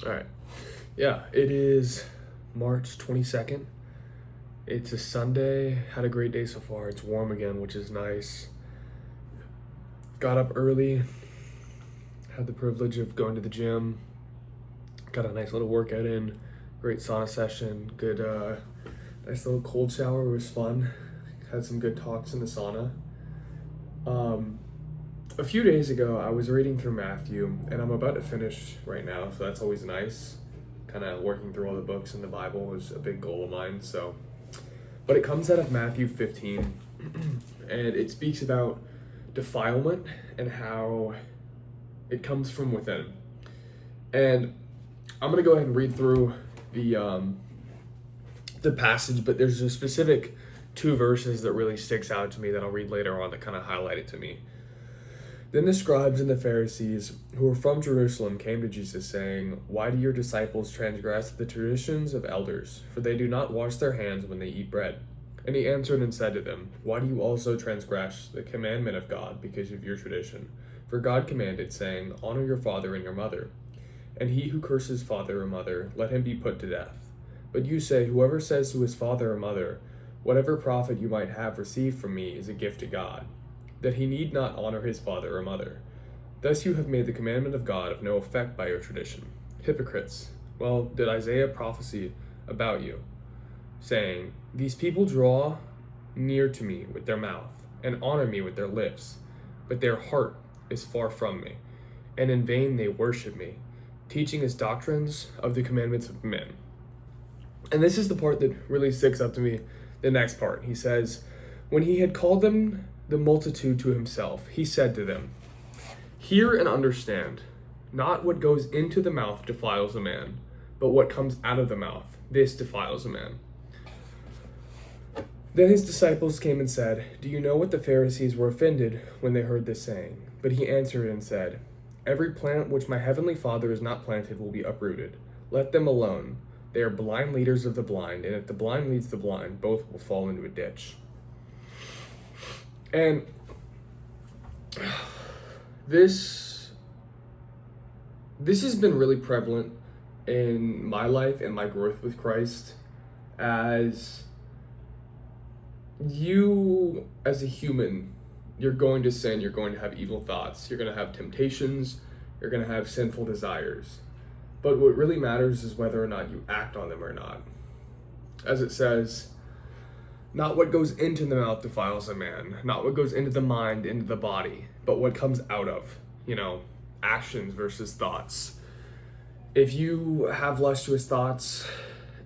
All right. Yeah, it is March 22nd. It's a Sunday. Had a great day so far. It's warm again, which is nice. Got up early. Had the privilege of going to the gym. Got a nice little workout in. Great sauna session. Good, nice little cold shower. It was fun. Had some good talks in the sauna. A few days ago, I was reading through Matthew, and I'm about to finish right now, so that's always nice. Kind of working through all the books in the Bible is a big goal of mine. But it comes out of Matthew 15, and it speaks about defilement and how it comes from within. And I'm gonna go ahead and read through the passage, but there's a specific two verses that really sticks out to me that I'll read later on that kind of highlight it to me. Then the scribes and the Pharisees, who were from Jerusalem, came to Jesus, saying, "Why do your disciples transgress the traditions of elders? For they do not wash their hands when they eat bread." And he answered and said to them, "Why do you also transgress the commandment of God because of your tradition? For God commanded, saying, 'Honor your father and your mother.' And he who curses father or mother, let him be put to death. But you say, 'Whoever says to his father or mother, whatever profit you might have received from me is a gift to God,' that he need not honor his father or mother. Thus you have made the commandment of God of no effect by your tradition. Hypocrites! Well, did Isaiah prophesy about you, saying, 'These people draw near to me with their mouth, and honor me with their lips, but their heart is far from me, and in vain they worship me, teaching as doctrines of the commandments of men.'" And this is the part that really sticks up to me, the next part. He says, "When he had called them the multitude to himself, he said to them, 'Hear and understand. Not what goes into the mouth defiles a man, but what comes out of the mouth, this defiles a man.'" Then his disciples came and said, "Do you know what the Pharisees were offended when they heard this saying?" But he answered and said, "Every plant which my heavenly Father has not planted will be uprooted. Let them alone. They are blind leaders of the blind, and if the blind leads the blind, both will fall into a ditch." And this has been really prevalent in my life and my growth with Christ. As you, as a human, you're going to sin, you're going to have evil thoughts, you're going to have temptations, you're going to have sinful desires. But what really matters is whether or not you act on them or not. As it says, "Not what goes into the mouth defiles a man, not what goes into the mind, into the body, but what comes out of, actions versus thoughts." If you have lustrous thoughts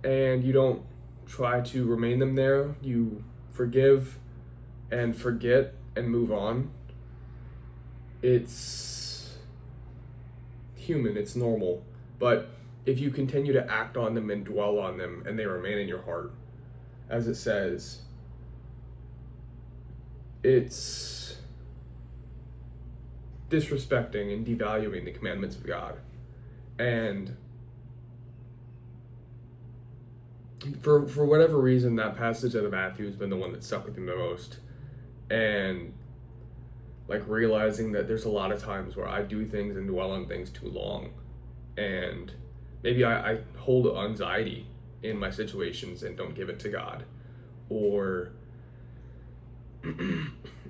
and you don't try to remain them there, you forgive and forget and move on, it's human, it's normal. But if you continue to act on them and dwell on them and they remain in your heart, as it says, it's disrespecting and devaluing the commandments of God. And for whatever reason, that passage out of Matthew has been the one that stuck with me the most. And realizing that there's a lot of times where I do things and dwell on things too long. And maybe I hold anxiety in my situations and don't give it to God. Or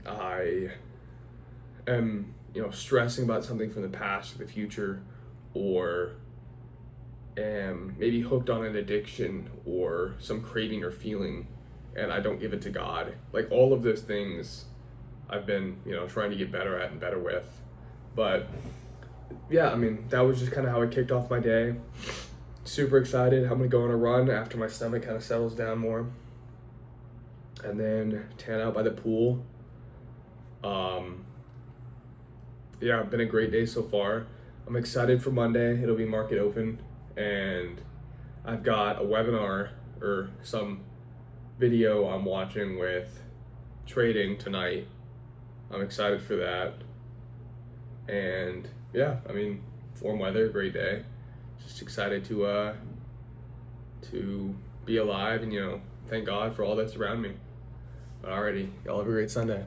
I am, stressing about something from the past or the future, or am maybe hooked on an addiction or some craving or feeling, and I don't give it to God. All of those things I've been, trying to get better at and better with. But yeah, that was just kind of how I kicked off my day. Super excited. I'm gonna go on a run after my stomach kind of settles down more, and then tan out by the pool. Yeah, been a great day so far. I'm excited for Monday. It'll be market open, and I've got a webinar or some video I'm watching with trading tonight. I'm excited for that. And yeah, warm weather, great day. Just excited to be alive and, thank God for all that's around me. Alrighty, y'all have a great Sunday.